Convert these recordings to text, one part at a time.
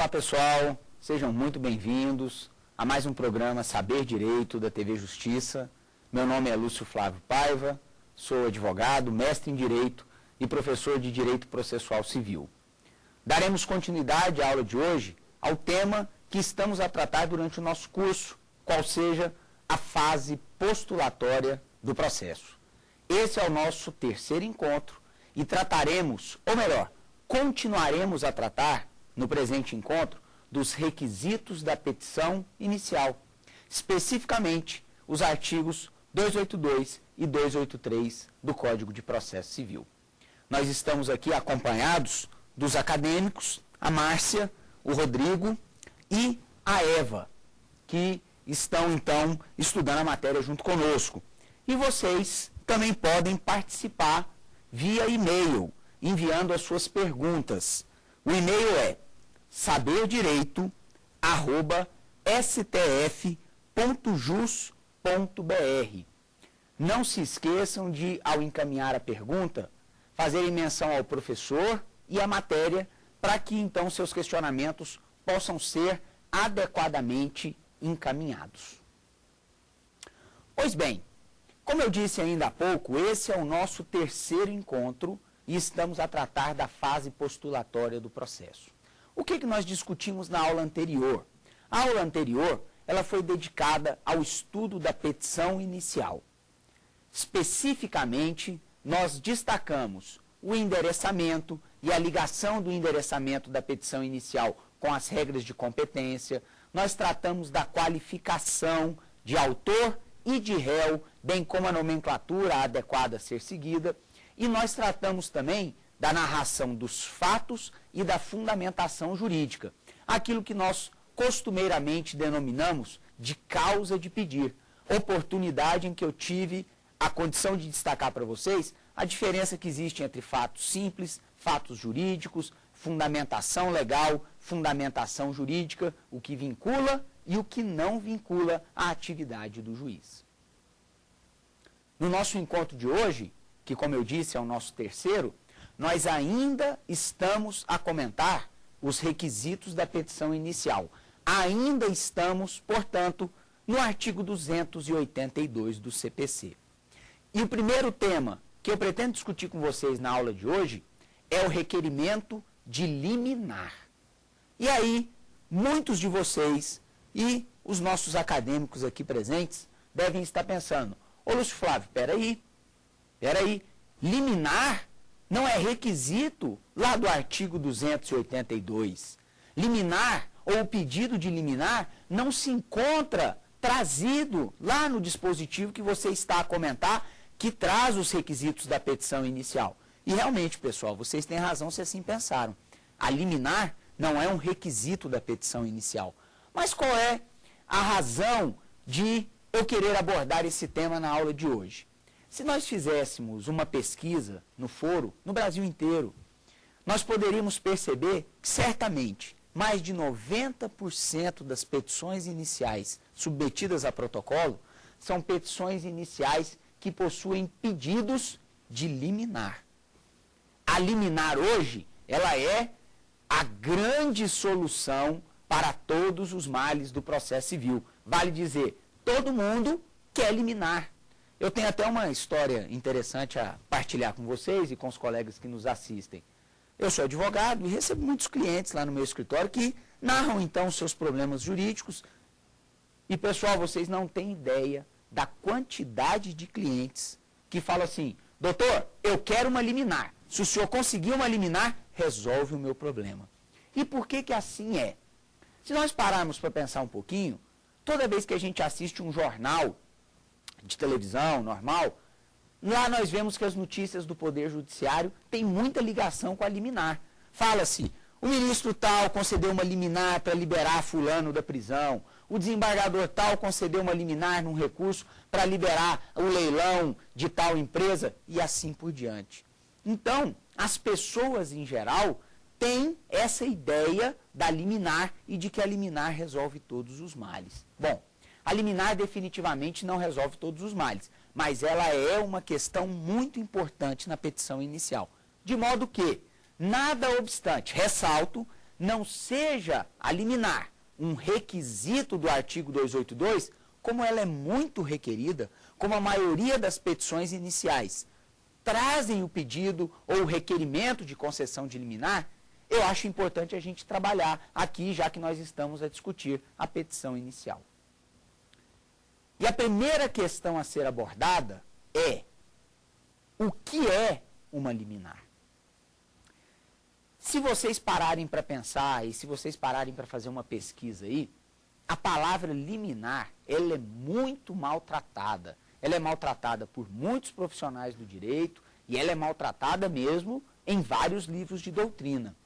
Olá pessoal, sejam muito bem-vindos a mais um programa Saber Direito da TV Justiça. Meu nome é Lúcio Flávio Paiva, sou advogado, mestre em Direito e professor de Direito Processual Civil. Daremos continuidade à aula de hoje ao tema que estamos a tratar durante o nosso curso, qual seja a fase postulatória do processo. Esse é o nosso terceiro encontro e trataremos, ou melhor, continuaremos a tratar no presente encontro dos requisitos da petição inicial, especificamente os artigos 282 e 283 do Código de Processo Civil. Nós estamos aqui acompanhados dos acadêmicos, a Márcia, o Rodrigo e a Eva, que estão então estudando a matéria junto conosco. E vocês também podem participar via e-mail, enviando as suas perguntas. O e-mail é saberdireito@stf.jus.br. Não se esqueçam de, ao encaminhar a pergunta, fazerem menção ao professor e à matéria, para que então seus questionamentos possam ser adequadamente encaminhados. Pois bem, como eu disse ainda há pouco, esse é o nosso terceiro encontro e estamos a tratar da fase postulatória do processo. O que nós discutimos na aula anterior? A aula anterior, ela foi dedicada ao estudo da petição inicial. Especificamente, nós destacamos o endereçamento e a ligação do endereçamento da petição inicial com as regras de competência. Nós tratamos da qualificação de autor e de réu, bem como a nomenclatura adequada a ser seguida. E nós tratamos também da narração dos fatos e da fundamentação jurídica, aquilo que nós costumeiramente denominamos de causa de pedir, oportunidade em que eu tive a condição de destacar para vocês a diferença que existe entre fatos simples, fatos jurídicos, fundamentação legal, fundamentação jurídica, o que vincula e o que não vincula a atividade do juiz. No nosso encontro de hoje, que como eu disse é o nosso terceiro, nós ainda estamos a comentar os requisitos da petição inicial. Ainda estamos, portanto, no artigo 282 do CPC. E o primeiro tema que eu pretendo discutir com vocês na aula de hoje é o requerimento de liminar. E aí, muitos de vocês e os nossos acadêmicos aqui presentes devem estar pensando: ô Lúcio Flávio, peraí, liminar não é requisito lá do artigo 282. Liminar, ou o pedido de liminar, não se encontra trazido lá no dispositivo que você está a comentar, que traz os requisitos da petição inicial. E realmente, pessoal, vocês têm razão se assim pensaram. A liminar não é um requisito da petição inicial. Mas qual é a razão de eu querer abordar esse tema na aula de hoje? Se nós fizéssemos uma pesquisa no foro, no Brasil inteiro, nós poderíamos perceber que, certamente, mais de 90% das petições iniciais submetidas a protocolo são petições iniciais que possuem pedidos de liminar. A liminar hoje, ela é a grande solução para todos os males do processo civil. Vale dizer, todo mundo quer liminar. Eu tenho até uma história interessante a partilhar com vocês e com os colegas que nos assistem. Eu sou advogado e recebo muitos clientes lá no meu escritório que narram então os seus problemas jurídicos. E pessoal, vocês não têm ideia da quantidade de clientes que falam assim: doutor, eu quero uma liminar. Se o senhor conseguir uma liminar, resolve o meu problema. E por que assim é? Se nós pararmos para pensar um pouquinho, toda vez que a gente assiste um jornal de televisão normal, lá nós vemos que as notícias do Poder Judiciário têm muita ligação com a liminar. Fala-se, o ministro tal concedeu uma liminar para liberar fulano da prisão, o desembargador tal concedeu uma liminar num recurso para liberar o leilão de tal empresa e assim por diante. Então, as pessoas em geral têm essa ideia da liminar e de que a liminar resolve todos os males. Bom, a liminar definitivamente não resolve todos os males, mas ela é uma questão muito importante na petição inicial. De modo que, nada obstante, ressalto, não seja a liminar um requisito do artigo 282, como ela é muito requerida, como a maioria das petições iniciais trazem o pedido ou o requerimento de concessão de liminar, eu acho importante a gente trabalhar aqui, já que nós estamos a discutir a petição inicial. E a primeira questão a ser abordada é: o que é uma liminar? Se vocês pararem para pensar e se vocês pararem para fazer uma pesquisa aí, a palavra liminar, ela é muito maltratada. Ela é maltratada por muitos profissionais do direito e ela é maltratada mesmo em vários livros de doutrina.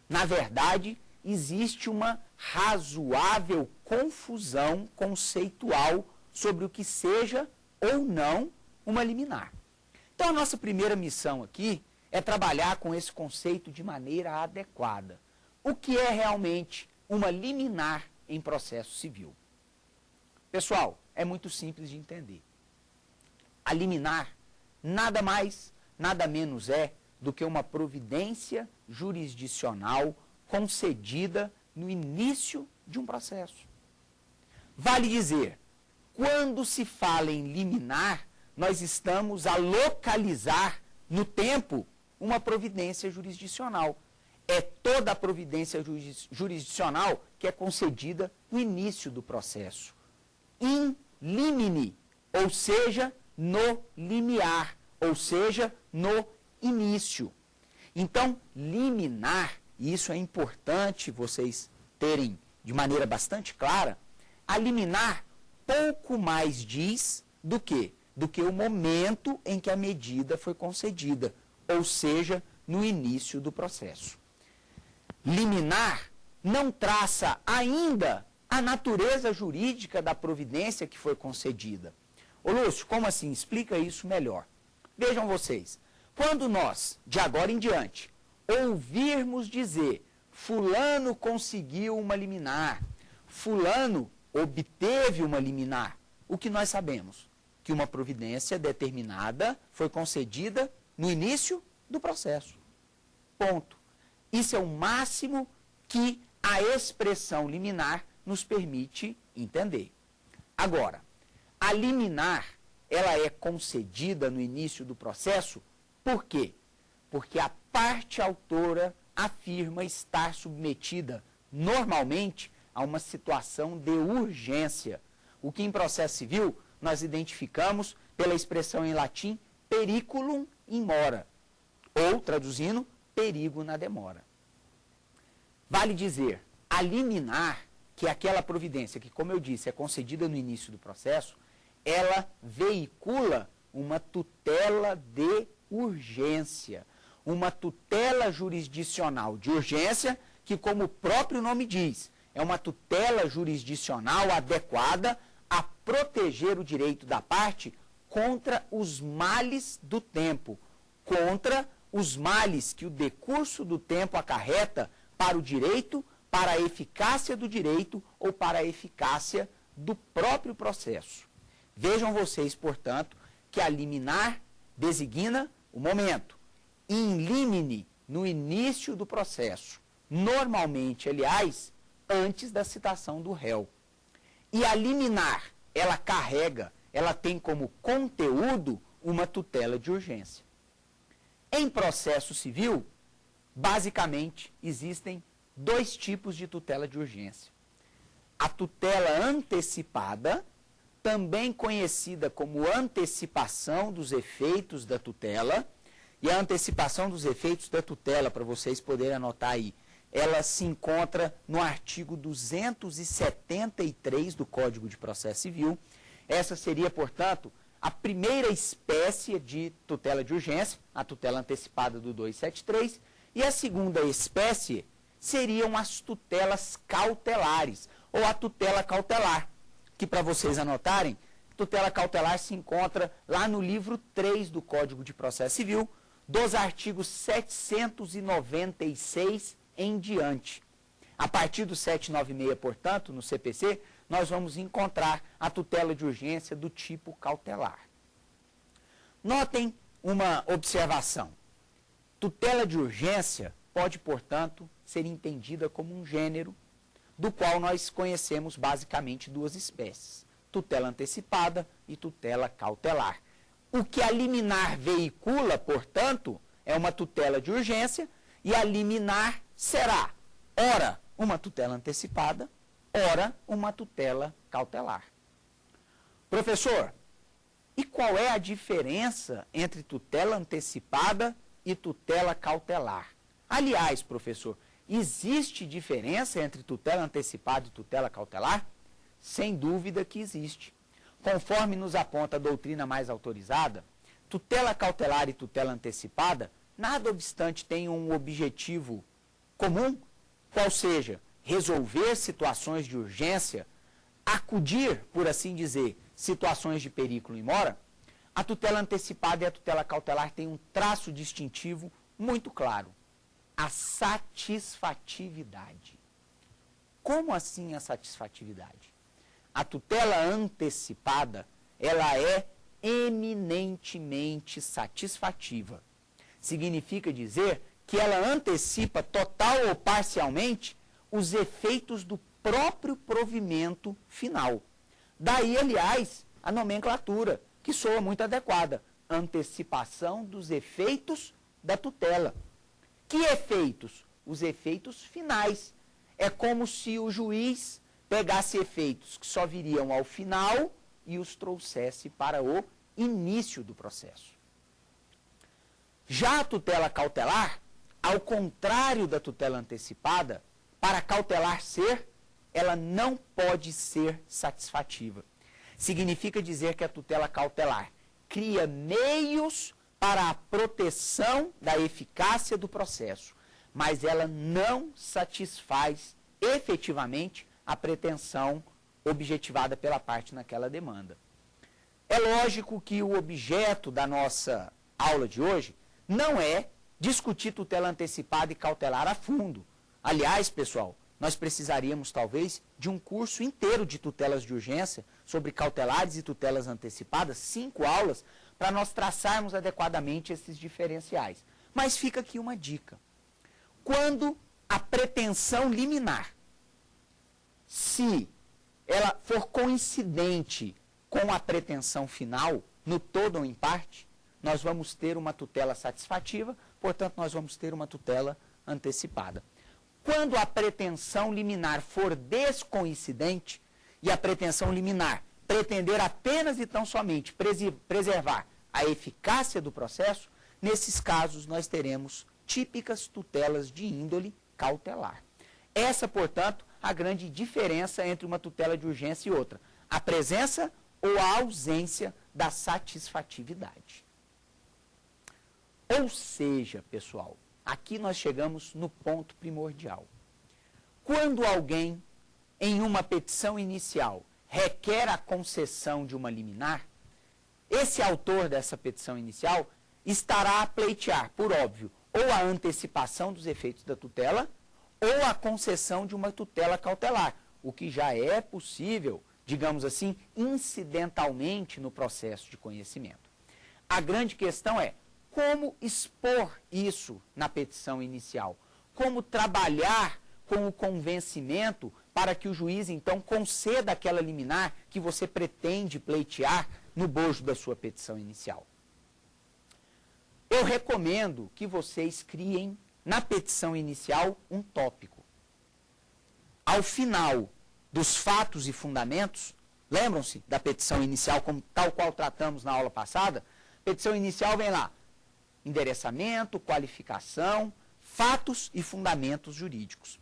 Na verdade, existe uma razoável confusão conceitual sobre o que seja ou não uma liminar. Então, a nossa primeira missão aqui é trabalhar com esse conceito de maneira adequada. O que é realmente uma liminar em processo civil? Pessoal, é muito simples de entender. A liminar nada mais, nada menos é do que uma providência jurisdicional concedida no início de um processo. Vale dizer, quando se fala em liminar, nós estamos a localizar no tempo uma providência jurisdicional. É toda a providência jurisdicional que é concedida no início do processo. In limine, ou seja, no limiar, ou seja, no início. Então, liminar, e isso é importante vocês terem de maneira bastante clara, a liminar pouco mais diz do que o momento em que a medida foi concedida, ou seja, no início do processo. Liminar não traça ainda a natureza jurídica da providência que foi concedida. Ô Lúcio, como assim? Explica isso melhor. Vejam vocês, quando nós, de agora em diante, ouvirmos dizer fulano conseguiu uma liminar, fulano obteve uma liminar, o que nós sabemos? Que uma providência determinada foi concedida no início do processo. Ponto. Isso é o máximo que a expressão liminar nos permite entender. Agora, a liminar, ela é concedida no início do processo, por quê? Porque a parte autora afirma estar submetida, normalmente, a uma situação de urgência, o que em processo civil nós identificamos pela expressão em latim periculum in mora, ou, traduzindo, perigo na demora. Vale dizer, a liminar, que é aquela providência que, como eu disse, é concedida no início do processo, ela veicula uma tutela de urgência, uma tutela jurisdicional de urgência que, como o próprio nome diz, é uma tutela jurisdicional adequada a proteger o direito da parte contra os males do tempo, contra os males que o decurso do tempo acarreta para o direito, para a eficácia do direito ou para a eficácia do próprio processo. Vejam vocês, portanto, que a liminar designa o momento. In limine, no início do processo. Normalmente, aliás, antes da citação do réu. E a liminar, ela carrega, ela tem como conteúdo uma tutela de urgência. Em processo civil, basicamente, existem dois tipos de tutela de urgência. A tutela antecipada, também conhecida como antecipação dos efeitos da tutela, e a antecipação dos efeitos da tutela, para vocês poderem anotar aí, ela se encontra no artigo 273 do Código de Processo Civil. Essa seria, portanto, a primeira espécie de tutela de urgência, a tutela antecipada do 273, e a segunda espécie seriam as tutelas cautelares, ou a tutela cautelar, que para vocês anotarem, tutela cautelar se encontra lá no livro 3 do Código de Processo Civil, dos artigos 796 em diante. A partir do 796, portanto, no CPC, nós vamos encontrar a tutela de urgência do tipo cautelar. Notem uma observação. Tutela de urgência pode, portanto, ser entendida como um gênero, do qual nós conhecemos basicamente duas espécies, tutela antecipada e tutela cautelar. O que a liminar veicula, portanto, é uma tutela de urgência, e a liminar será, ora, uma tutela antecipada, ora, uma tutela cautelar. Professor, e qual é a diferença entre tutela antecipada e tutela cautelar? Aliás, professor, existe diferença entre tutela antecipada e tutela cautelar? Sem dúvida que existe. Conforme nos aponta a doutrina mais autorizada, tutela cautelar e tutela antecipada, nada obstante, têm um objetivo comum, qual seja, resolver situações de urgência, acudir, por assim dizer, situações de perigo e mora. A tutela antecipada e a tutela cautelar têm um traço distintivo muito claro: a satisfatividade. Como assim a satisfatividade? A tutela antecipada, ela é eminentemente satisfativa. Significa dizer que ela antecipa total ou parcialmente os efeitos do próprio provimento final. Daí, aliás, a nomenclatura, que soa muito adequada: antecipação dos efeitos da tutela. Que efeitos? Os efeitos finais. É como se o juiz pegasse efeitos que só viriam ao final e os trouxesse para o início do processo. Já a tutela cautelar, ao contrário da tutela antecipada, para cautelar ser, ela não pode ser satisfativa. Significa dizer que a tutela cautelar cria meios para a proteção da eficácia do processo, mas ela não satisfaz efetivamente a pretensão objetivada pela parte naquela demanda. É lógico que o objeto da nossa aula de hoje não é discutir tutela antecipada e cautelar a fundo. Aliás, pessoal, nós precisaríamos talvez de um curso inteiro de tutelas de urgência sobre cautelares e tutelas antecipadas, 5 aulas, para nós traçarmos adequadamente esses diferenciais. Mas fica aqui uma dica. Quando a pretensão liminar, se ela for coincidente com a pretensão final, no todo ou em parte, nós vamos ter uma tutela satisfativa, portanto, nós vamos ter uma tutela antecipada. Quando a pretensão liminar for descoincidente, e a pretensão liminar pretender apenas e tão somente preservar a eficácia do processo, nesses casos nós teremos típicas tutelas de índole cautelar. Essa, portanto, a grande diferença entre uma tutela de urgência e outra: a presença ou a ausência da satisfatividade. Ou seja, pessoal, aqui nós chegamos no ponto primordial. Quando alguém, em uma petição inicial, requer a concessão de uma liminar, esse autor dessa petição inicial estará a pleitear, por óbvio, ou a antecipação dos efeitos da tutela, ou a concessão de uma tutela cautelar, o que já é possível, digamos assim, incidentalmente no processo de conhecimento. A grande questão é como expor isso na petição inicial, como trabalhar com o convencimento para que o juiz, então, conceda aquela liminar que você pretende pleitear no bojo da sua petição inicial. Eu recomendo que vocês criem na petição inicial um tópico. Ao final dos fatos e fundamentos, lembram-se da petição inicial, como tal qual tratamos na aula passada? Petição inicial vem lá: endereçamento, qualificação, fatos e fundamentos jurídicos.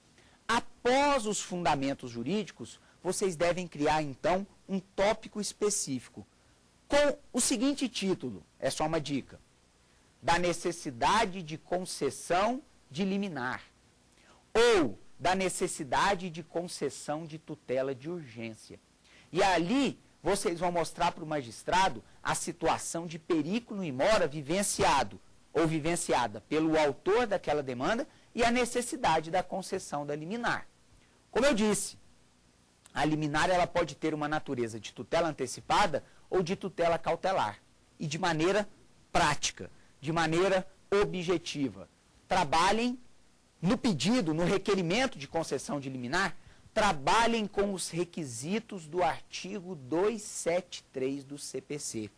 Após os fundamentos jurídicos, vocês devem criar, então, um tópico específico, com o seguinte título, é só uma dica: da necessidade de concessão de liminar, ou da necessidade de concessão de tutela de urgência. E ali, vocês vão mostrar para o magistrado a situação de perigo in mora vivenciado ou vivenciada pelo autor daquela demanda e a necessidade da concessão da liminar. Como eu disse, a liminar ela pode ter uma natureza de tutela antecipada ou de tutela cautelar. E de maneira prática, de maneira objetiva. Trabalhem no pedido, no requerimento de concessão de liminar, trabalhem com os requisitos do artigo 273 do CPC,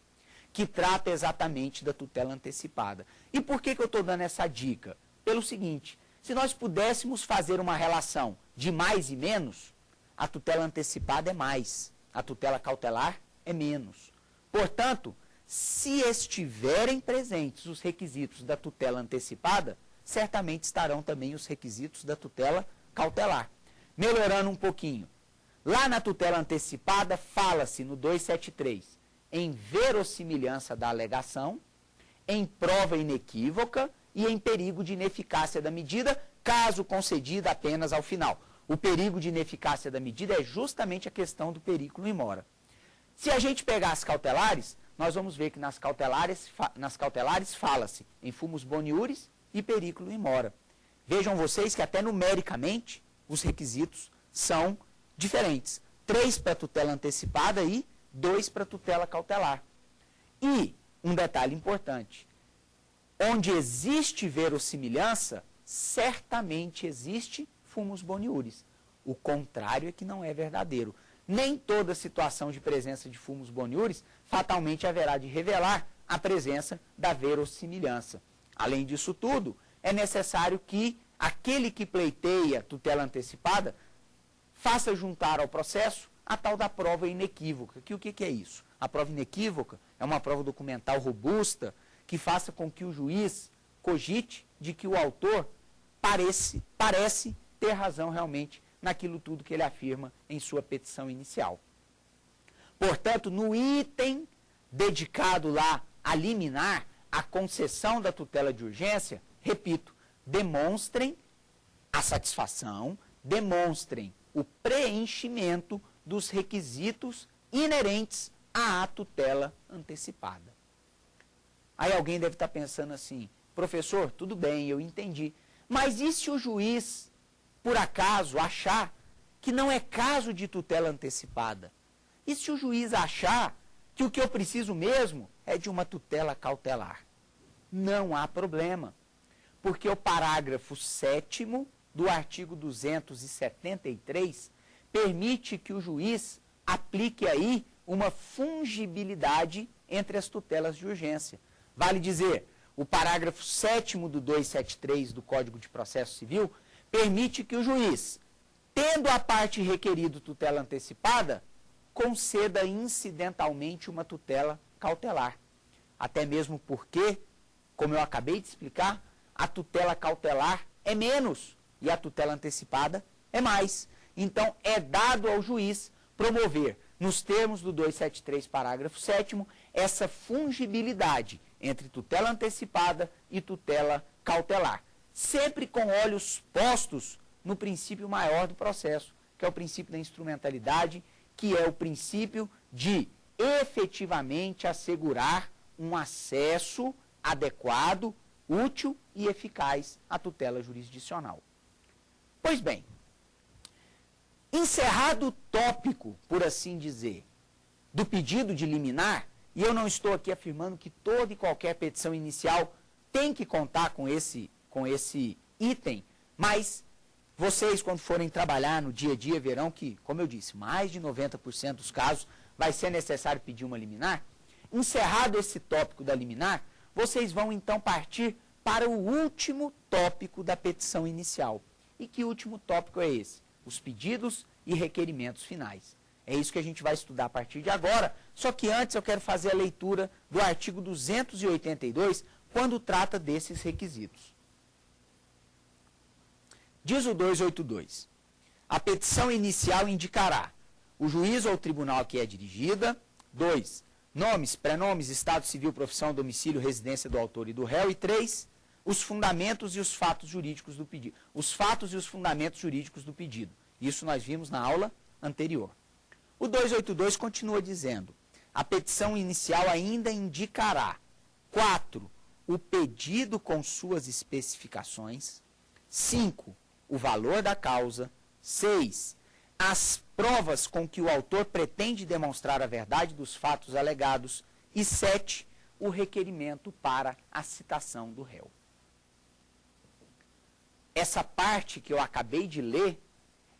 que trata exatamente da tutela antecipada. E por que eu estou dando essa dica? Pelo seguinte, se nós pudéssemos fazer uma relação de mais e menos, a tutela antecipada é mais, a tutela cautelar é menos. Portanto, se estiverem presentes os requisitos da tutela antecipada, certamente estarão também os requisitos da tutela cautelar. Melhorando um pouquinho, lá na tutela antecipada fala-se no 273 em verossimilhança da alegação, em prova inequívoca e em perigo de ineficácia da medida, caso concedida apenas ao final. O perigo de ineficácia da medida é justamente a questão do periculum in mora. Se a gente pegar as cautelares, nós vamos ver que nas cautelares fala-se em fumus boniuris e periculum in mora. Vejam vocês que até numericamente os requisitos são diferentes. 3 para tutela antecipada e 2 para tutela cautelar. E um detalhe importante, onde existe verossimilhança, certamente existe fumus boniuris. O contrário é que não é verdadeiro. Nem toda situação de presença de fumus boniuris fatalmente haverá de revelar a presença da verossimilhança. Além disso tudo, é necessário que aquele que pleiteia tutela antecipada faça juntar ao processo a tal da prova inequívoca. Que o que é isso? A prova inequívoca é uma prova documental robusta que faça com que o juiz cogite de que o autor parece ter razão realmente naquilo tudo que ele afirma em sua petição inicial. Portanto, no item dedicado lá a liminar, a concessão da tutela de urgência, repito, demonstrem a satisfação, demonstrem o preenchimento dos requisitos inerentes à tutela antecipada. Aí alguém deve estar pensando assim, professor, tudo bem, eu entendi, mas e se o juiz, por acaso, achar que não é caso de tutela antecipada? E se o juiz achar que o que eu preciso mesmo é de uma tutela cautelar? Não há problema, porque o parágrafo 7º do artigo 273 permite que o juiz aplique aí uma fungibilidade entre as tutelas de urgência. Vale dizer, o parágrafo 7º do 273 do Código de Processo Civil permite que o juiz, tendo a parte requerida tutela antecipada, conceda incidentalmente uma tutela cautelar. Até mesmo porque, como eu acabei de explicar, a tutela cautelar é menos e a tutela antecipada é mais. Então, é dado ao juiz promover, nos termos do 273, parágrafo 7º, essa fungibilidade entre tutela antecipada e tutela cautelar. Sempre com olhos postos no princípio maior do processo, que é o princípio da instrumentalidade, que é o princípio de efetivamente assegurar um acesso adequado, útil e eficaz à tutela jurisdicional. Pois bem, encerrado o tópico, por assim dizer, do pedido de liminar, e eu não estou aqui afirmando que toda e qualquer petição inicial tem que contar com esse item, mas vocês, quando forem trabalhar no dia a dia, verão que, como eu disse, mais de 90% dos casos vai ser necessário pedir uma liminar. Encerrado esse tópico da liminar, vocês vão então partir para o último tópico da petição inicial. E que último tópico é esse? Os pedidos e requerimentos finais. É isso que a gente vai estudar a partir de agora, só que antes eu quero fazer a leitura do artigo 282, quando trata desses requisitos. Diz o 282, a petição inicial indicará o juiz ou o tribunal a que é dirigida, 2, nomes, prenomes, estado civil, profissão, domicílio, residência do autor e do réu, e 3, os fundamentos e os fatos jurídicos do pedido. Os fatos e os fundamentos jurídicos do pedido. Isso nós vimos na aula anterior. O 282 continua dizendo, a petição inicial ainda indicará, 4, o pedido com suas especificações, 5, o valor da causa, 6, as provas com que o autor pretende demonstrar a verdade dos fatos alegados, e 7, o requerimento para a citação do réu. essa parte que eu acabei de ler,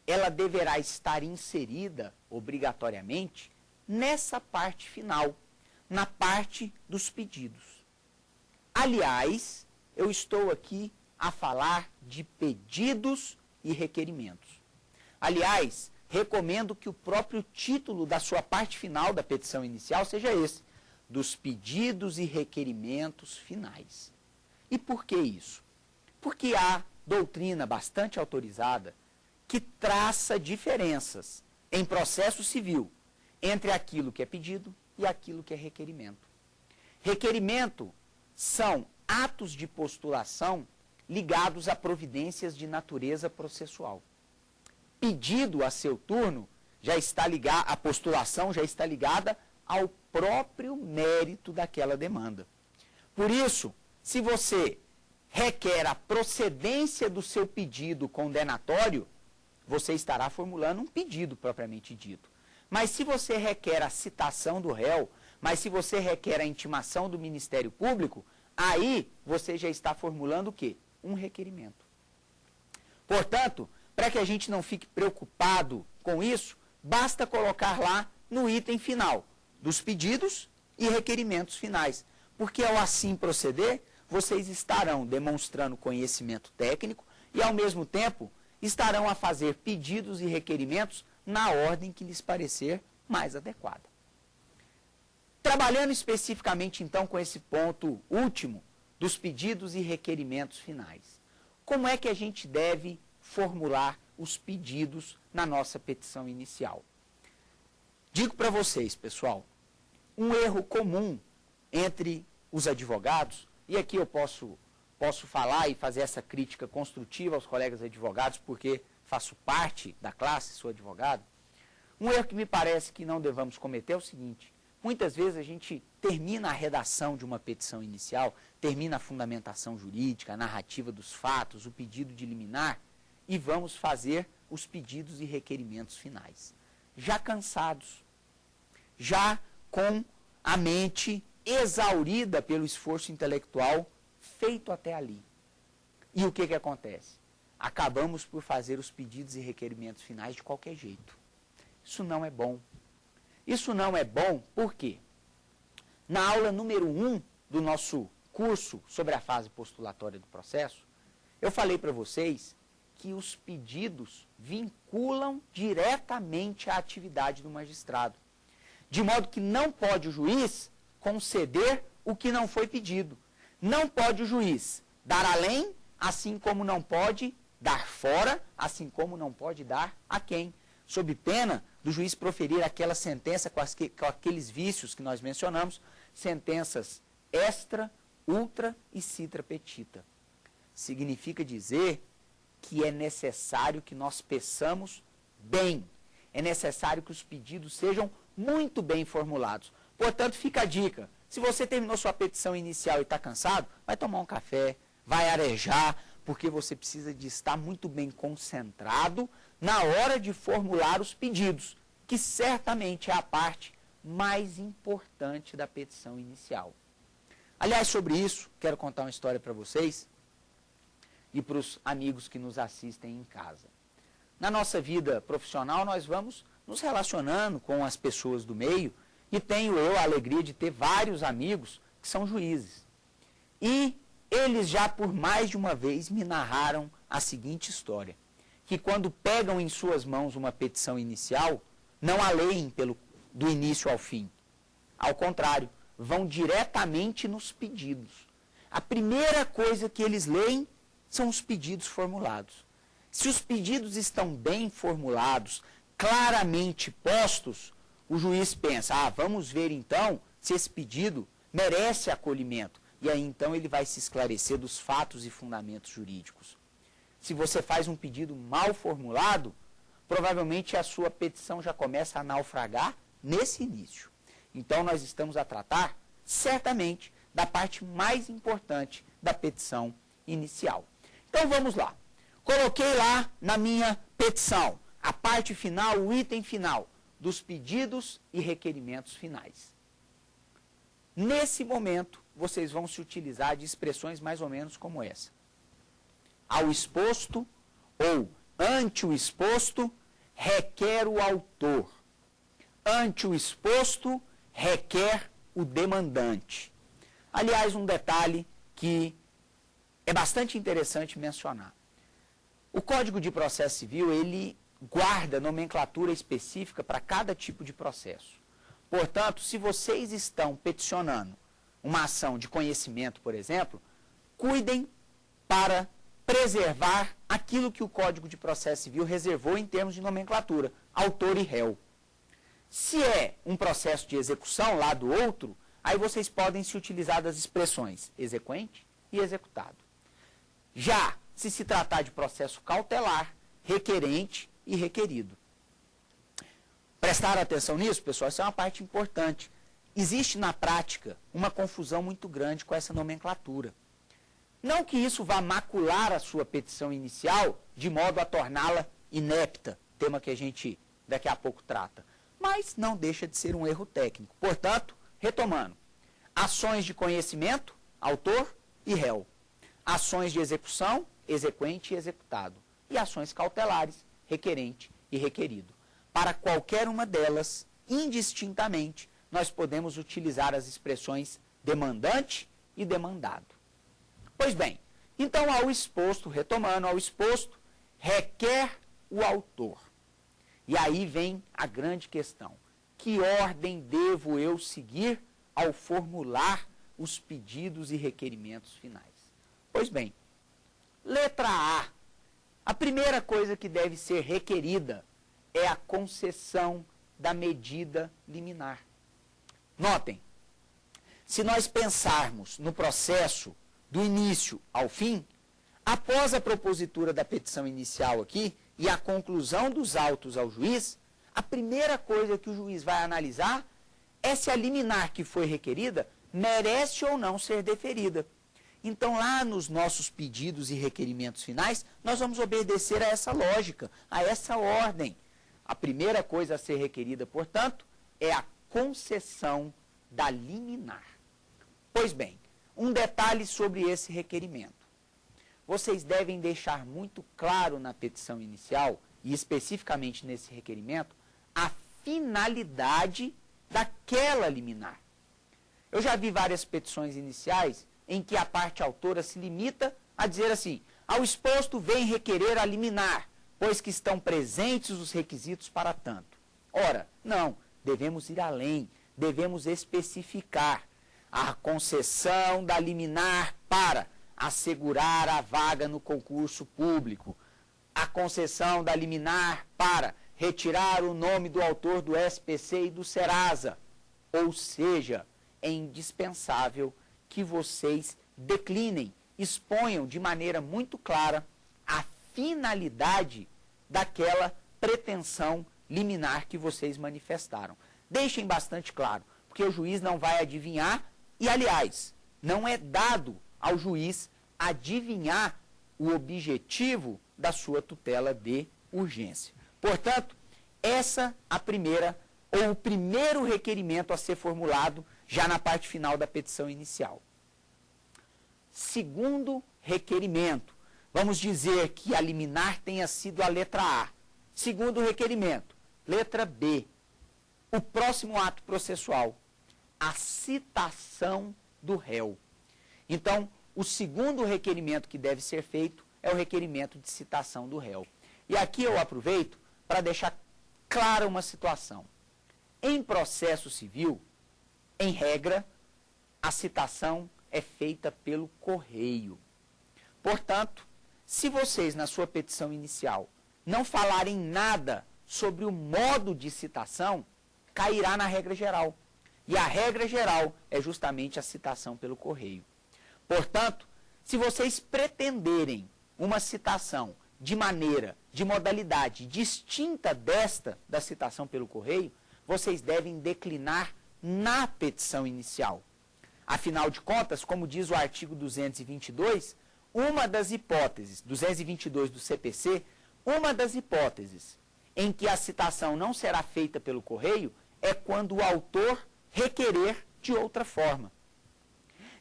ela deverá estar inserida, obrigatoriamente, nessa parte final, na parte dos pedidos. Aliás, eu estou aqui a falar de pedidos e requerimentos. Aliás, recomendo que o próprio título da sua parte final da petição inicial seja esse, dos pedidos e requerimentos finais. E por que isso? Porque há doutrina bastante autorizada que traça diferenças em processo civil entre aquilo que é pedido e aquilo que é requerimento. Requerimento são atos de postulação ligados a providências de natureza processual. Pedido, a seu turno, a postulação já está ligada ao próprio mérito daquela demanda. Por isso, se você requer a procedência do seu pedido condenatório, você estará formulando um pedido propriamente dito. Mas se você requer a citação do réu, mas se você requer a intimação do Ministério Público, aí você já está formulando o quê? Um requerimento. Portanto, para que a gente não fique preocupado com isso, basta colocar lá no item final dos pedidos e requerimentos finais. Porque ao assim proceder, vocês estarão demonstrando conhecimento técnico e, ao mesmo tempo, estarão a fazer pedidos e requerimentos na ordem que lhes parecer mais adequada. Trabalhando especificamente, então, com esse ponto último dos pedidos e requerimentos finais. Como é que a gente deve formular os pedidos na nossa petição inicial? Digo para vocês, pessoal, um erro comum entre os advogados, e aqui eu posso falar e fazer essa crítica construtiva aos colegas advogados, porque faço parte da classe, sou advogado. Um erro que me parece que não devamos cometer é o seguinte: muitas vezes a gente termina a redação de uma petição inicial, termina a fundamentação jurídica, a narrativa dos fatos, o pedido de liminar, e vamos fazer os pedidos e requerimentos finais. Já cansados, já com a mente exaurida pelo esforço intelectual feito até ali. E o que acontece? Acabamos por fazer os pedidos e requerimentos finais de qualquer jeito. Isso não é bom. Isso não é bom por quê? Na aula número 1 do nosso curso sobre a fase postulatória do processo, eu falei para vocês que os pedidos vinculam diretamente a atividade do magistrado. De modo que não pode o juiz conceder o que não foi pedido. Não pode o juiz dar além, assim como não pode dar fora, assim como não pode dar a quem. Sob pena do juiz proferir aquela sentença com aqueles vícios que nós mencionamos, sentenças extra, ultra e citra petita. Significa dizer que é necessário que nós peçamos bem. É necessário que os pedidos sejam muito bem formulados. Portanto, fica a dica. Se você terminou sua petição inicial e está cansado, vai tomar um café, vai arejar, porque você precisa de estar muito bem concentrado na hora de formular os pedidos, que certamente é a parte mais importante da petição inicial. Aliás, sobre isso, quero contar uma história para vocês e para os amigos que nos assistem em casa. Na nossa vida profissional, nós vamos nos relacionando com as pessoas do meio, e tenho eu a alegria de ter vários amigos que são juízes. E eles já por mais de uma vez me narraram a seguinte história, que quando pegam em suas mãos uma petição inicial, não a leem do início ao fim. Ao contrário, vão diretamente nos pedidos. A primeira coisa que eles leem são os pedidos formulados. Se os pedidos estão bem formulados, claramente postos, o juiz pensa, vamos ver então se esse pedido merece acolhimento. E aí então ele vai se esclarecer dos fatos e fundamentos jurídicos. Se você faz um pedido mal formulado, provavelmente a sua petição já começa a naufragar nesse início. Então nós estamos a tratar, certamente, da parte mais importante da petição inicial. Então vamos lá. Coloquei lá na minha petição a parte final, o item final dos pedidos e requerimentos finais. Nesse momento, vocês vão se utilizar de expressões mais ou menos como essa. ao exposto ou ante o exposto, requer o autor. Ante o exposto, requer o demandante. Aliás, um detalhe que é bastante interessante mencionar. O Código de Processo Civil, ele guarda nomenclatura específica para cada tipo de processo. Portanto, se vocês estão peticionando uma ação de conhecimento, por exemplo, cuidem para preservar aquilo que o Código de Processo Civil reservou em termos de nomenclatura, autor e réu. Se é um processo de execução lá do outro, aí vocês podem se utilizar das expressões exequente e executado. Já se se tratar de processo cautelar, requerente e requerido. Prestaram atenção nisso, pessoal? Isso é uma parte importante. Existe na prática uma confusão muito grande com essa nomenclatura. Não que isso vá macular a sua petição inicial de modo a torná-la inepta, tema que a gente daqui a pouco trata, mas não deixa de ser um erro técnico. Portanto, retomando, ações de conhecimento, autor e réu. Ações de execução, exequente e executado. E ações cautelares, requerente e requerido. Para qualquer uma delas, indistintamente, nós podemos utilizar as expressões demandante e demandado. Pois bem, então ao exposto, retomando ao exposto, requer o autor. E aí vem a grande questão. Que ordem devo eu seguir ao formular os pedidos e requerimentos finais? Pois bem, letra A. A primeira coisa que deve ser requerida é a concessão da medida liminar. Notem, se nós pensarmos no processo do início ao fim, após a propositura da petição inicial aqui e a conclusão dos autos ao juiz, a primeira coisa que o juiz vai analisar é se a liminar que foi requerida merece ou não ser deferida. Então, lá nos nossos pedidos e requerimentos finais, nós vamos obedecer a essa lógica, a essa ordem. A primeira coisa a ser requerida, portanto, é a concessão da liminar. Pois bem, um detalhe sobre esse requerimento. Vocês devem deixar muito claro na petição inicial, e especificamente nesse requerimento, a finalidade daquela liminar. Eu já vi várias petições iniciais em que a parte autora se limita a dizer assim: ao exposto vem requerer a liminar, pois que estão presentes os requisitos para tanto. Ora, não, devemos ir além, devemos especificar a concessão da liminar para assegurar a vaga no concurso público, a concessão da liminar para retirar o nome do autor do SPC e do Serasa. Ou seja, é indispensável que vocês declinem, exponham de maneira muito clara a finalidade daquela pretensão liminar que vocês manifestaram. Deixem bastante claro, porque o juiz não vai adivinhar e, aliás, não é dado ao juiz adivinhar o objetivo da sua tutela de urgência. Portanto, essa a primeira ou o primeiro requerimento a ser formulado já na parte final da petição inicial. Segundo requerimento, vamos dizer que a liminar tenha sido a letra A. Segundo requerimento, letra B. O próximo ato processual, a citação do réu. Então, o segundo requerimento que deve ser feito é o requerimento de citação do réu. E aqui eu aproveito para deixar clara uma situação. Em processo civil, em regra, a citação é feita pelo correio. Portanto, se vocês, na sua petição inicial, não falarem nada sobre o modo de citação, cairá na regra geral. E a regra geral é justamente a citação pelo correio. Portanto, se vocês pretenderem uma citação de maneira, de modalidade distinta desta da citação pelo correio, vocês devem declinar na petição inicial. Afinal de contas, como diz o artigo 222, uma das hipóteses, 222 do CPC, uma das hipóteses em que a citação não será feita pelo correio é quando o autor requerer de outra forma.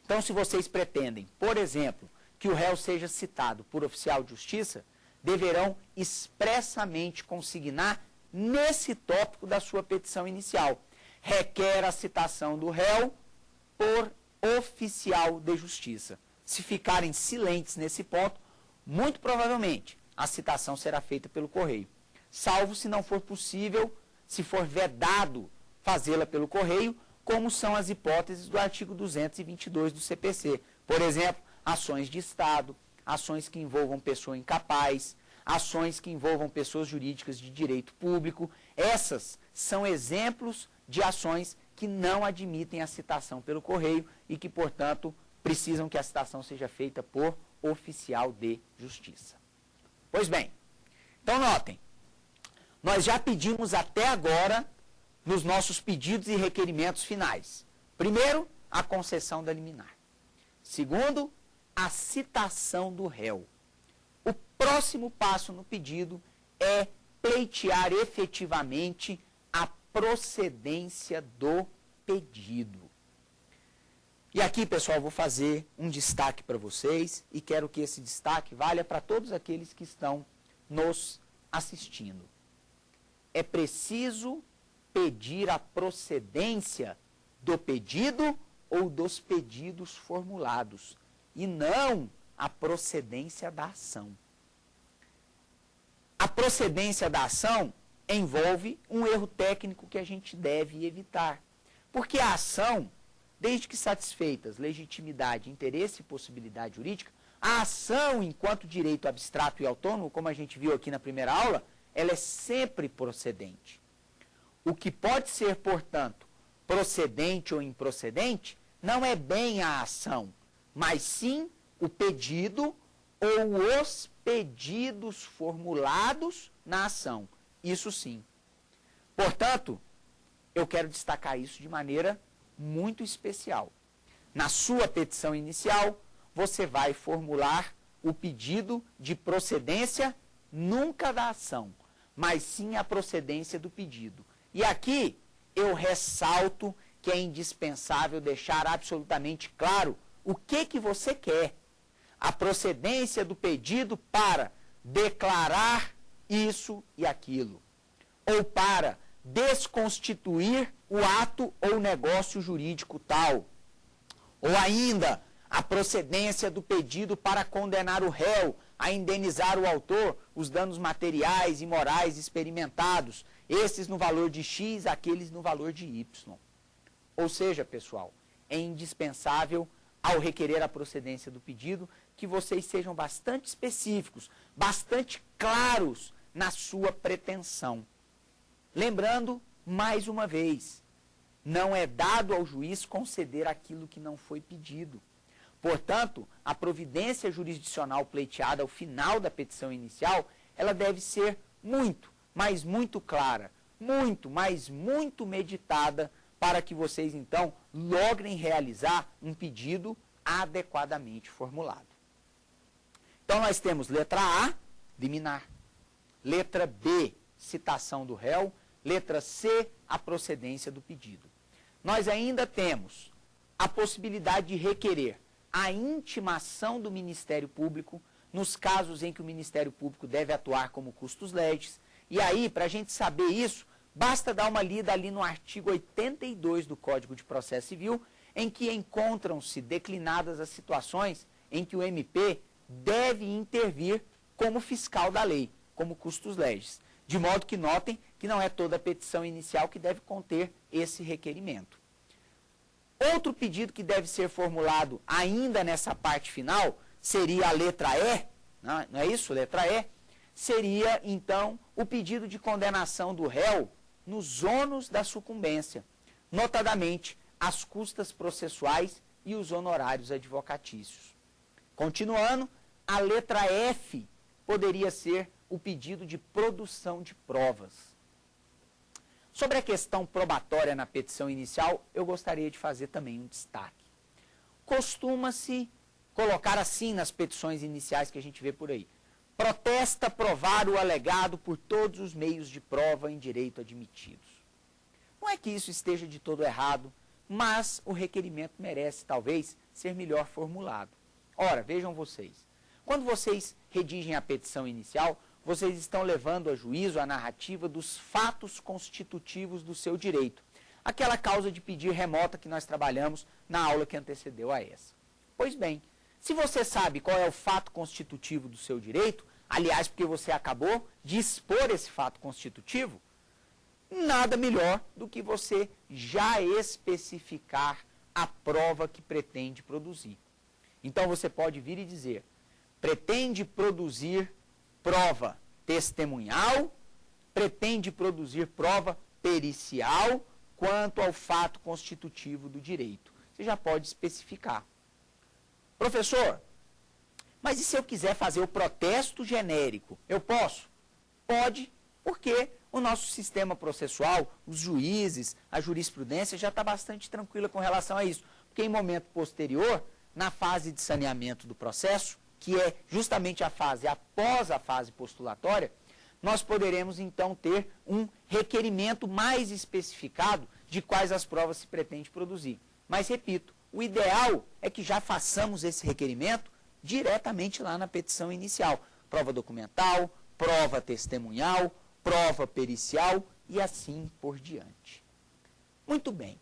Então, se vocês pretendem, por exemplo, que o réu seja citado por oficial de justiça, deverão expressamente consignar nesse tópico da sua petição inicial. Requer a citação do réu por oficial de justiça. Se ficarem silentes nesse ponto, muito provavelmente a citação será feita pelo correio, salvo se não for possível, se for vedado fazê-la pelo correio, como são as hipóteses do artigo 222 do CPC. Por exemplo, ações de Estado, ações que envolvam pessoa incapaz, ações que envolvam pessoas jurídicas de direito público. Essas são exemplos de ações que não admitem a citação pelo correio e que, portanto, precisam que a citação seja feita por oficial de justiça. Pois bem, então notem, nós já pedimos até agora nos nossos pedidos e requerimentos finais. Primeiro, a concessão da liminar. Segundo, a citação do réu. O próximo passo no pedido é pleitear efetivamente a procedência do pedido. E aqui, pessoal, vou fazer um destaque para vocês e quero que esse destaque valha para todos aqueles que estão nos assistindo. É preciso pedir a procedência do pedido ou dos pedidos formulados, e não a procedência da ação. A procedência da ação envolve um erro técnico que a gente deve evitar, porque a ação, desde que satisfeitas legitimidade, interesse e possibilidade jurídica, a ação, enquanto direito abstrato e autônomo, como a gente viu aqui na primeira aula, ela é sempre procedente. O que pode ser, portanto, procedente ou improcedente, não é bem a ação, mas sim o pedido ou os pedidos formulados na ação. Isso sim. Portanto, eu quero destacar isso de maneira muito especial. Na sua petição inicial, você vai formular o pedido de procedência nunca da ação, mas sim a procedência do pedido. E aqui eu ressalto que é indispensável deixar absolutamente claro o que você quer. A procedência do pedido para declarar isso e aquilo, ou para desconstituir o ato ou negócio jurídico tal, ou ainda a procedência do pedido para condenar o réu a indenizar o autor os danos materiais e morais experimentados, esses no valor de X, aqueles no valor de Y. Ou seja, pessoal, é indispensável, ao requerer a procedência do pedido, que vocês sejam bastante específicos, bastante claros na sua pretensão. Lembrando, mais uma vez, não é dado ao juiz conceder aquilo que não foi pedido. Portanto, a providência jurisdicional pleiteada ao final da petição inicial, ela deve ser muito, mas muito clara, muito, mas muito meditada, para que vocês, então, logrem realizar um pedido adequadamente formulado. Então, nós temos letra A, liminar. Letra B, citação do réu. Letra C, a procedência do pedido. Nós ainda temos a possibilidade de requerer a intimação do Ministério Público nos casos em que o Ministério Público deve atuar como custos legis. E aí, para a gente saber isso, basta dar uma lida ali no artigo 82 do Código de Processo Civil, em que encontram-se declinadas as situações em que o MP deve intervir como fiscal da lei, como custos legis. De modo que notem que não é toda a petição inicial que deve conter esse requerimento. Outro pedido que deve ser formulado ainda nessa parte final seria a letra E, não é isso? Letra E. Seria, então, o pedido de condenação do réu nos ônus da sucumbência, notadamente as custas processuais e os honorários advocatícios. Continuando, a letra F poderia ser o pedido de produção de provas. Sobre a questão probatória na petição inicial, eu gostaria de fazer também um destaque. Costuma-se colocar assim nas petições iniciais que a gente vê por aí: protesta provar o alegado por todos os meios de prova em direito admitidos. Não é que isso esteja de todo errado, mas o requerimento merece, talvez, ser melhor formulado. Ora, vejam vocês, quando vocês redigem a petição inicial, vocês estão levando a juízo a narrativa dos fatos constitutivos do seu direito. Aquela causa de pedir remota que nós trabalhamos na aula que antecedeu a essa. Pois bem, se você sabe qual é o fato constitutivo do seu direito, aliás, porque você acabou de expor esse fato constitutivo, nada melhor do que você já especificar a prova que pretende produzir. Então você pode vir e dizer, pretende produzir prova testemunhal, pretende produzir prova pericial quanto ao fato constitutivo do direito. Você já pode especificar. Professor, mas e se eu quiser fazer o protesto genérico? Eu posso? Pode, porque o nosso sistema processual, os juízes, a jurisprudência já está bastante tranquila com relação a isso. Porque em momento posterior, na fase de saneamento do processo, que é justamente a fase após a fase postulatória, nós poderemos então ter um requerimento mais especificado de quais as provas se pretende produzir. Mas, repito, o ideal é que já façamos esse requerimento diretamente lá na petição inicial. Prova documental, prova testemunhal, prova pericial e assim por diante. Muito bem.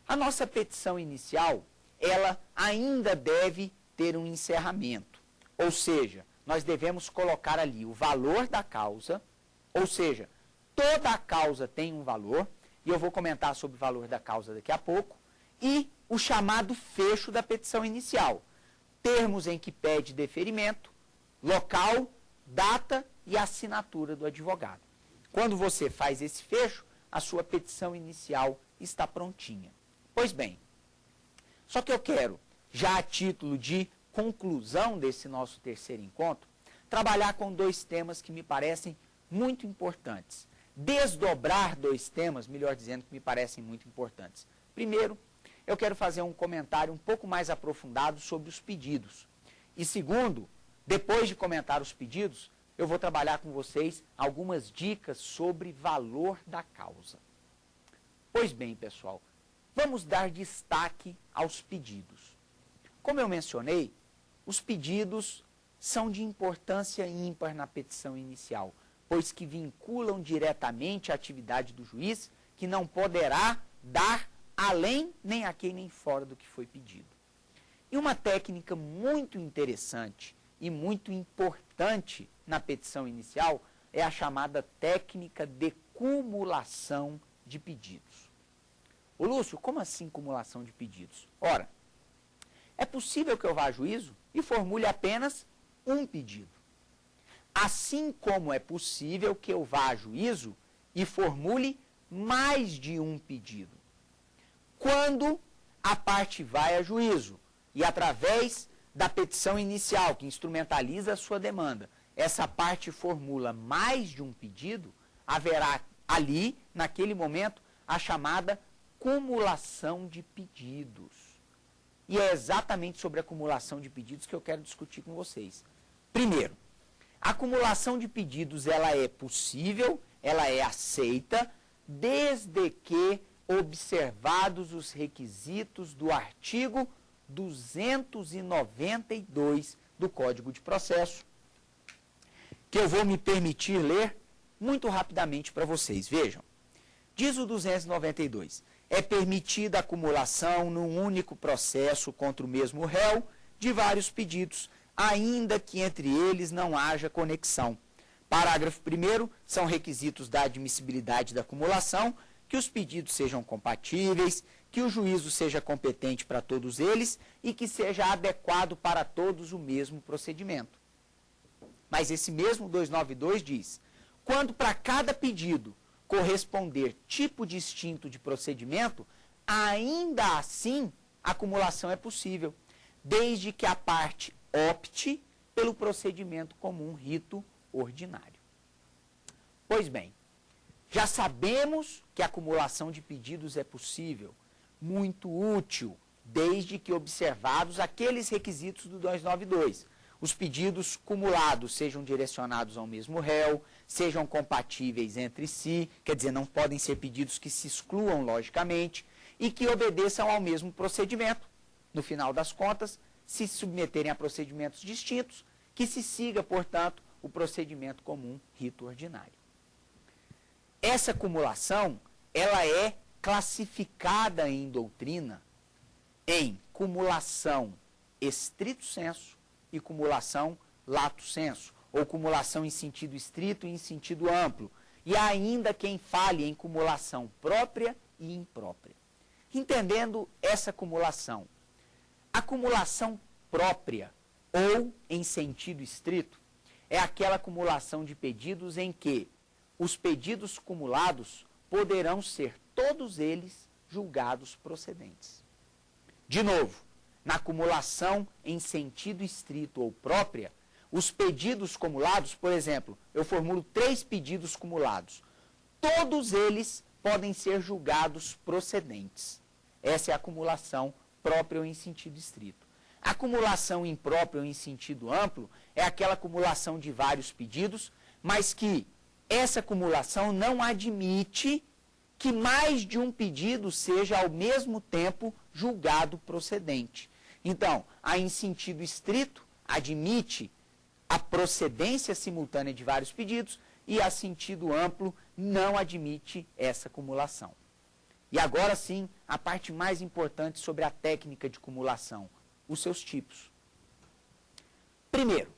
A nossa petição inicial, ela ainda deve ter um encerramento. Ou seja, nós devemos colocar ali o valor da causa, ou seja, toda a causa tem um valor, e eu vou comentar sobre o valor da causa daqui a pouco, e o chamado fecho da petição inicial. Termos em que pede deferimento, local, data e assinatura do advogado. Quando você faz esse fecho, a sua petição inicial está prontinha. Pois bem, só que eu quero, já a título de conclusão desse nosso terceiro encontro, trabalhar com dois temas que me parecem muito importantes. Desdobrar dois temas, melhor dizendo, que me parecem muito importantes. Primeiro, eu quero fazer um comentário um pouco mais aprofundado sobre os pedidos. E segundo, depois de comentar os pedidos, eu vou trabalhar com vocês algumas dicas sobre valor da causa. Pois bem, pessoal, vamos dar destaque aos pedidos. Como eu mencionei, os pedidos são de importância ímpar na petição inicial, pois que vinculam diretamente a atividade do juiz, que não poderá dar além, nem aqui, nem fora do que foi pedido. E uma técnica muito interessante e muito importante na petição inicial é a chamada técnica de cumulação de pedidos. Ô Lúcio, como assim cumulação de pedidos? Ora, é possível que eu vá a juízo e formule apenas um pedido. Assim como é possível que eu vá a juízo e formule mais de um pedido. Quando a parte vai a juízo e através da petição inicial, que instrumentaliza a sua demanda, essa parte formula mais de um pedido, haverá ali, naquele momento, a chamada cumulação de pedidos. E é exatamente sobre a acumulação de pedidos que eu quero discutir com vocês. Primeiro, a acumulação de pedidos ela é possível, ela é aceita, desde que observados os requisitos do artigo 292 do Código de Processo, que eu vou me permitir ler muito rapidamente para vocês. Vejam, diz o 292, é permitida a acumulação num único processo contra o mesmo réu de vários pedidos, ainda que entre eles não haja conexão. Parágrafo 1º, são requisitos da admissibilidade da acumulação que os pedidos sejam compatíveis, que o juízo seja competente para todos eles e que seja adequado para todos o mesmo procedimento. Mas esse mesmo 292 diz, quando para cada pedido corresponder tipo distinto de procedimento, ainda assim a acumulação é possível, desde que a parte opte pelo procedimento comum rito ordinário. Pois bem, já sabemos que a acumulação de pedidos é possível, muito útil, desde que observados aqueles requisitos do 292. Os pedidos cumulados sejam direcionados ao mesmo réu, sejam compatíveis entre si, quer dizer, não podem ser pedidos que se excluam logicamente, e que obedeçam ao mesmo procedimento. No final das contas, se submeterem a procedimentos distintos, que se siga, portanto, o procedimento comum rito ordinário. Essa cumulação, ela é classificada em doutrina em cumulação estrito sensu e cumulação lato sensu, ou cumulação em sentido estrito e em sentido amplo, e há ainda quem fale em cumulação própria e imprópria. Entendendo essa cumulação, a cumulação própria, ou em sentido estrito, é aquela cumulação de pedidos em que os pedidos cumulados poderão ser todos eles julgados procedentes. De novo, na cumulação em sentido estrito ou própria, os pedidos cumulados, por exemplo, eu formulo 3 pedidos cumulados, todos eles podem ser julgados procedentes. Essa é a acumulação própria ou em sentido estrito. A acumulação imprópria ou em sentido amplo é aquela acumulação de vários pedidos, mas que essa acumulação não admite que mais de um pedido seja ao mesmo tempo julgado procedente. Então, a em sentido estrito admite a procedência simultânea de vários pedidos e a sentido amplo não admite essa cumulação. E agora sim, a parte mais importante sobre a técnica de cumulação, os seus tipos. Primeiro,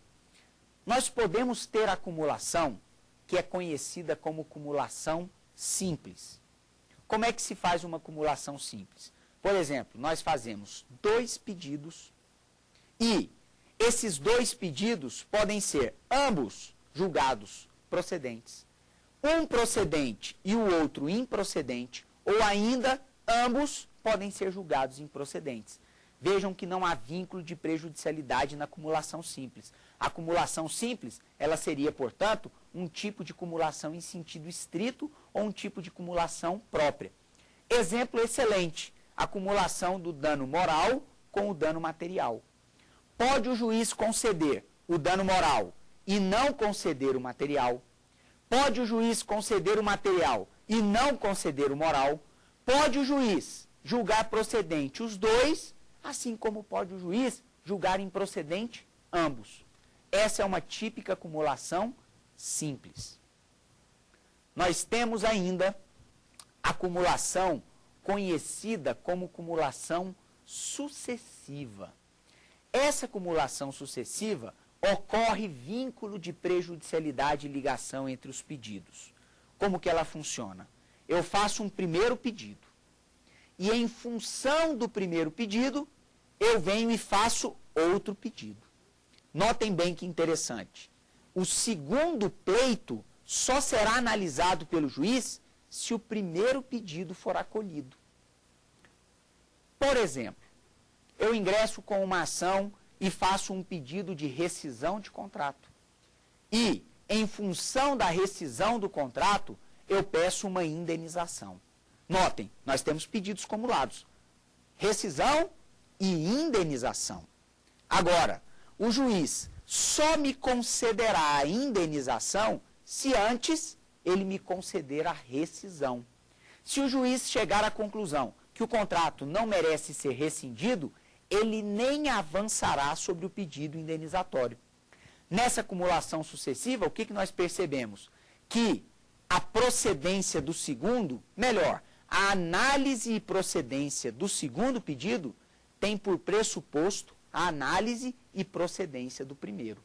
nós podemos ter a cumulação que é conhecida como cumulação simples. Como é que se faz uma cumulação simples? Por exemplo, nós fazemos 2 pedidos e esses 2 pedidos podem ser ambos julgados procedentes, um procedente e o outro improcedente, ou ainda ambos podem ser julgados improcedentes. Vejam que não há vínculo de prejudicialidade na acumulação simples. A acumulação simples, ela seria, portanto, um tipo de cumulação em sentido estrito ou um tipo de cumulação própria. Exemplo excelente, a acumulação do dano moral com o dano material. Pode o juiz conceder o dano moral e não conceder o material. Pode o juiz conceder o material e não conceder o moral. Pode o juiz julgar procedente os 2, assim como pode o juiz julgar improcedente ambos. Essa é uma típica acumulação simples. Nós temos ainda a acumulação conhecida como cumulação sucessiva. Essa cumulação sucessiva ocorre vínculo de prejudicialidade e ligação entre os pedidos. Como que ela funciona? Eu faço um primeiro pedido e em função do primeiro pedido, eu venho e faço outro pedido. Notem bem que interessante. O segundo pleito só será analisado pelo juiz se o primeiro pedido for acolhido. Por exemplo, eu ingresso com uma ação e faço um pedido de rescisão de contrato. E, em função da rescisão do contrato, eu peço uma indenização. Notem, nós temos pedidos cumulados. Rescisão e indenização. Agora, o juiz só me concederá a indenização se antes ele me conceder a rescisão. Se o juiz chegar à conclusão que o contrato não merece ser rescindido, ele nem avançará sobre o pedido indenizatório. Nessa acumulação sucessiva, o que nós percebemos? Que a procedência do segundo, melhor, a análise e procedência do segundo pedido tem por pressuposto a análise e procedência do primeiro.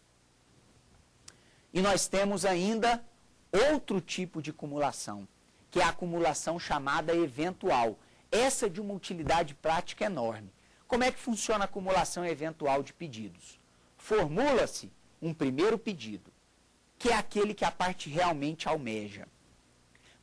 E nós temos ainda outro tipo de acumulação, que é a acumulação chamada eventual. Essa de uma utilidade prática enorme. Como é que funciona a acumulação eventual de pedidos? Formula-se um primeiro pedido, que é aquele que a parte realmente almeja.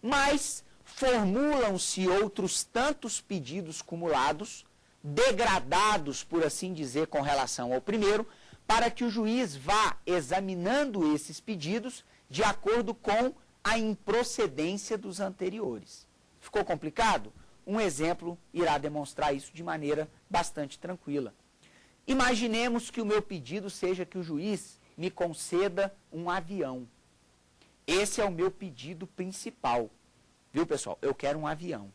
Mas formulam-se outros tantos pedidos cumulados, degradados, por assim dizer, com relação ao primeiro, para que o juiz vá examinando esses pedidos de acordo com a improcedência dos anteriores. Ficou complicado? Um exemplo irá demonstrar isso de maneira bastante tranquila. Imaginemos que o meu pedido seja que o juiz me conceda um avião. Esse é o meu pedido principal. Viu, pessoal? Eu quero um avião.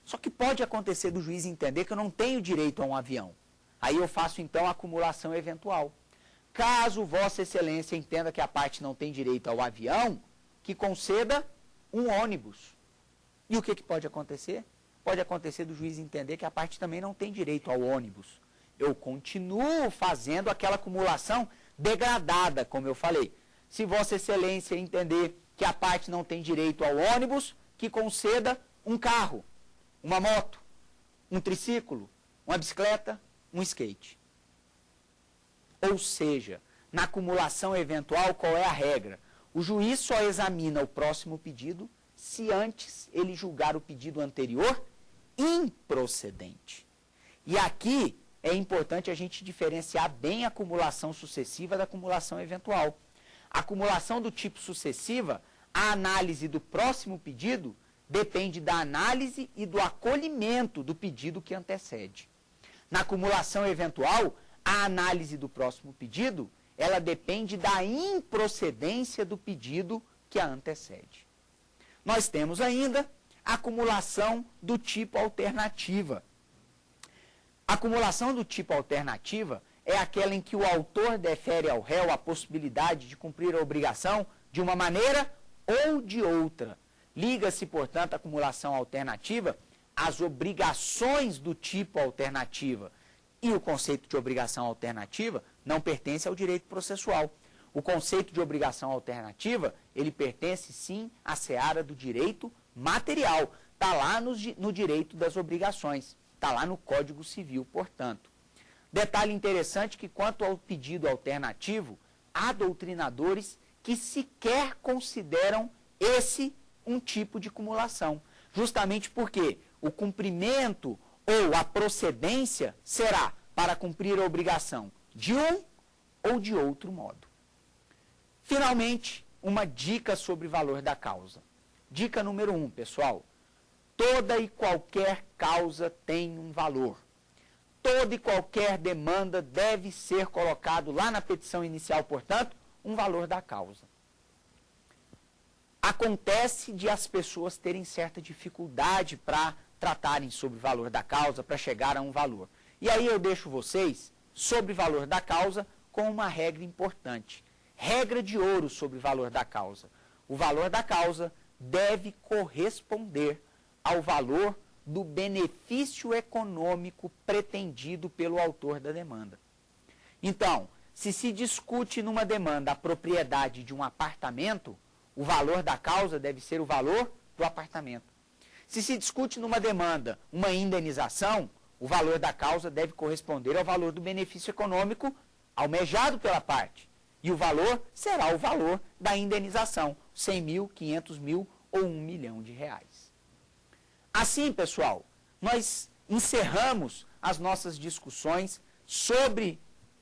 Só que pode acontecer do juiz entender que eu não tenho direito a um avião. Aí eu faço então a acumulação eventual. Caso Vossa Excelência entenda que a parte não tem direito ao avião, que conceda um ônibus. E o que pode acontecer? Pode acontecer do juiz entender que a parte também não tem direito ao ônibus. Eu continuo fazendo aquela acumulação degradada, como eu falei. Se Vossa Excelência entender que a parte não tem direito ao ônibus, que conceda um carro, uma moto, um triciclo, uma bicicleta, um skate. Ou seja, na acumulação eventual, qual é a regra? O juiz só examina o próximo pedido se antes ele julgar o pedido anterior improcedente. E aqui é importante a gente diferenciar bem a acumulação sucessiva da acumulação eventual. A acumulação do tipo sucessiva, a análise do próximo pedido depende da análise e do acolhimento do pedido que antecede. Na acumulação eventual, a análise do próximo pedido, ela depende da improcedência do pedido que a antecede. Nós temos ainda a acumulação do tipo alternativa. A acumulação do tipo alternativa é aquela em que o autor defere ao réu a possibilidade de cumprir a obrigação de uma maneira ou de outra. Liga-se, portanto, a acumulação alternativa às obrigações do tipo alternativa. E o conceito de obrigação alternativa não pertence ao direito processual. O conceito de obrigação alternativa, ele pertence sim à seara do direito material. Está lá no direito das obrigações. Está lá no Código Civil, portanto. Detalhe interessante que quanto ao pedido alternativo, há doutrinadores que sequer consideram esse um tipo de acumulação. Justamente porque o cumprimento ou a procedência será para cumprir a obrigação de um ou de outro modo. Finalmente, uma dica sobre valor da causa. Dica número 1, pessoal. Toda e qualquer causa tem um valor. Toda e qualquer demanda deve ser colocado lá na petição inicial, portanto, um valor da causa. Acontece de as pessoas terem certa dificuldade para tratarem sobre o valor da causa, para chegar a um valor. E aí eu deixo vocês, sobre o valor da causa, com uma regra importante. Regra de ouro sobre o valor da causa. O valor da causa deve corresponder ao valor do benefício econômico pretendido pelo autor da demanda. Então, se discute numa demanda a propriedade de um apartamento, o valor da causa deve ser o valor do apartamento. Se discute numa demanda uma indenização, o valor da causa deve corresponder ao valor do benefício econômico almejado pela parte. E o valor será o valor da indenização, 100 mil, 500 mil ou 1 milhão de reais. Assim, pessoal, nós encerramos as nossas discussões sobre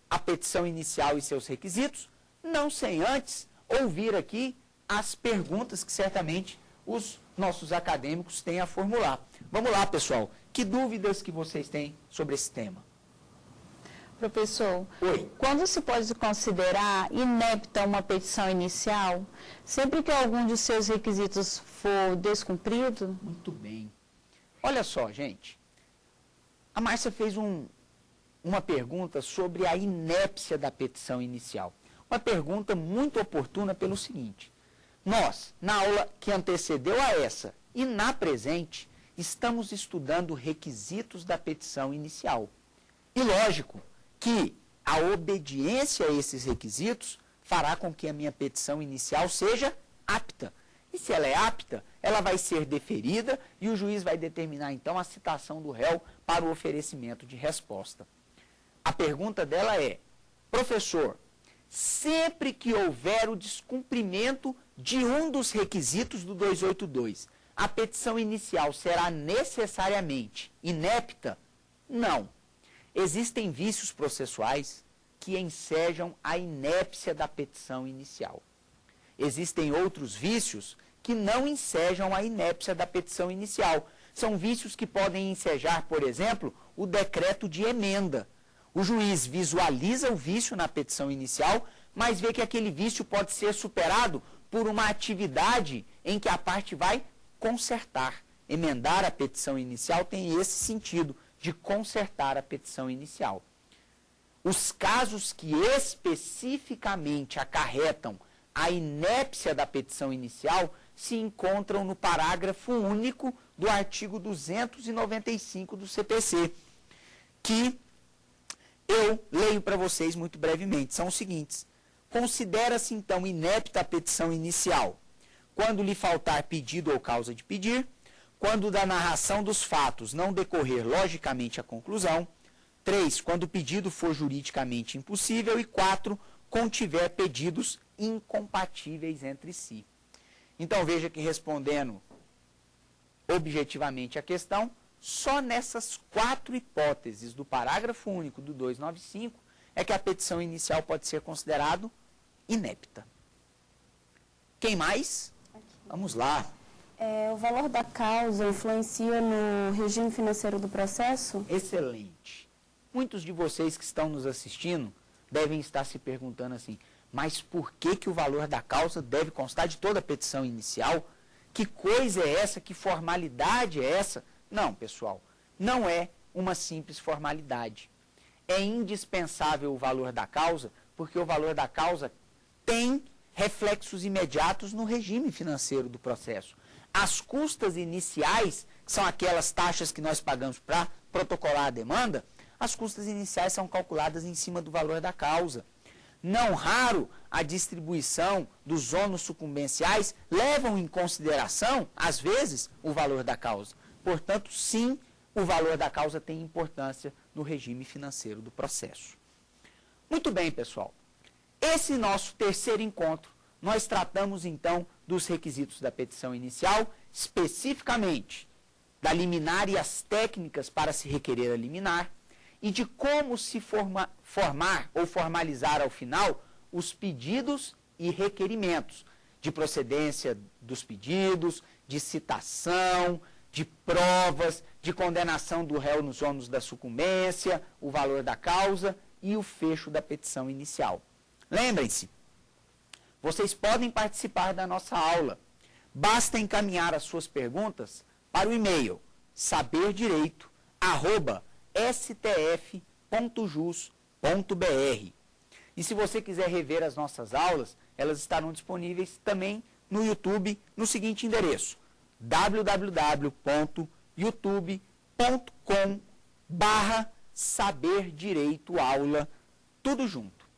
a petição inicial e seus requisitos, não sem antes ouvir aqui as perguntas que certamente os nossos acadêmicos têm a formular. Vamos lá, pessoal. Que dúvidas que vocês têm sobre esse tema? Professor, Oi. Quando se pode considerar inepta uma petição inicial, sempre que algum de seus requisitos for descumprido? Muito bem. Olha só, gente. A Márcia fez uma pergunta sobre a inépcia da petição inicial. Uma pergunta muito oportuna pelo seguinte. Nós, na aula que antecedeu a essa e na presente, estamos estudando requisitos da petição inicial. E lógico que a obediência a esses requisitos fará com que a minha petição inicial seja apta. E se ela é apta, ela vai ser deferida e o juiz vai determinar então a citação do réu para o oferecimento de resposta. A pergunta dela é: professor, sempre que houver o descumprimento de um dos requisitos do 282, a petição inicial será necessariamente inepta? Não. Existem vícios processuais que ensejam a inépcia da petição inicial. Existem outros vícios que não ensejam a inépcia da petição inicial. São vícios que podem ensejar, por exemplo, o decreto de emenda. O juiz visualiza o vício na petição inicial, mas vê que aquele vício pode ser superado por uma atividade em que a parte vai consertar. Emendar a petição inicial tem esse sentido, de consertar a petição inicial. os casos que especificamente acarretam a inépcia da petição inicial se encontram no parágrafo único do artigo 295 do CPC, que eu leio para vocês muito brevemente. São os seguintes: considera-se então inépta a petição inicial quando lhe faltar pedido ou causa de pedir, quando da narração dos fatos não decorrer logicamente a conclusão, 3, quando o pedido for juridicamente impossível, e 4, contiver pedidos incompatíveis entre si. Então veja que, respondendo objetivamente a questão, só nessas 4 hipóteses do parágrafo único do 295 é que a petição inicial pode ser considerada inépta. Quem mais? Vamos lá. O valor da causa influencia no regime financeiro do processo? Excelente. Muitos de vocês que estão nos assistindo devem estar se perguntando assim, mas por que o valor da causa deve constar de toda a petição inicial? Que coisa é essa? Que formalidade é essa? Não, pessoal, não é uma simples formalidade. É indispensável o valor da causa, porque o valor da causa tem reflexos imediatos no regime financeiro do processo. As custas iniciais, que são aquelas taxas que nós pagamos para protocolar a demanda, as custas iniciais são calculadas em cima do valor da causa. Não raro, a distribuição dos ônus sucumbenciais levam em consideração, às vezes, o valor da causa. Portanto, sim, o valor da causa tem importância no regime financeiro do processo. Muito bem, pessoal. Esse nosso terceiro encontro, nós tratamos, então, dos requisitos da petição inicial, especificamente da liminar e as técnicas para se requerer a liminar, e de como se formar ou formalizar ao final os pedidos e requerimentos de procedência dos pedidos, de citação, de provas, de condenação do réu nos ônus da sucumbência, o valor da causa e o fecho da petição inicial. Lembrem-se, vocês podem participar da nossa aula. Basta encaminhar as suas perguntas para o e-mail saberdireito@stf.jus.br. E se você quiser rever as nossas aulas, elas estarão disponíveis também no YouTube, no seguinte endereço: www.youtube.com/saberdireitoaula, tudo junto.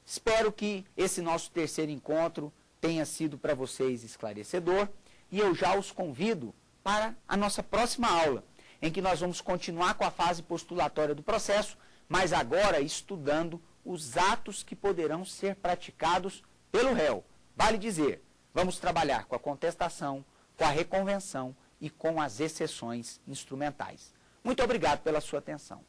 Espero que esse nosso terceiro encontro tenha sido para vocês esclarecedor, e eu já os convido para a nossa próxima aula, em que nós vamos continuar com a fase postulatória do processo, mas agora estudando os atos que poderão ser praticados pelo réu. Vale dizer, vamos trabalhar com a contestação, com a reconvenção e com as exceções instrumentais. Muito obrigado pela sua atenção.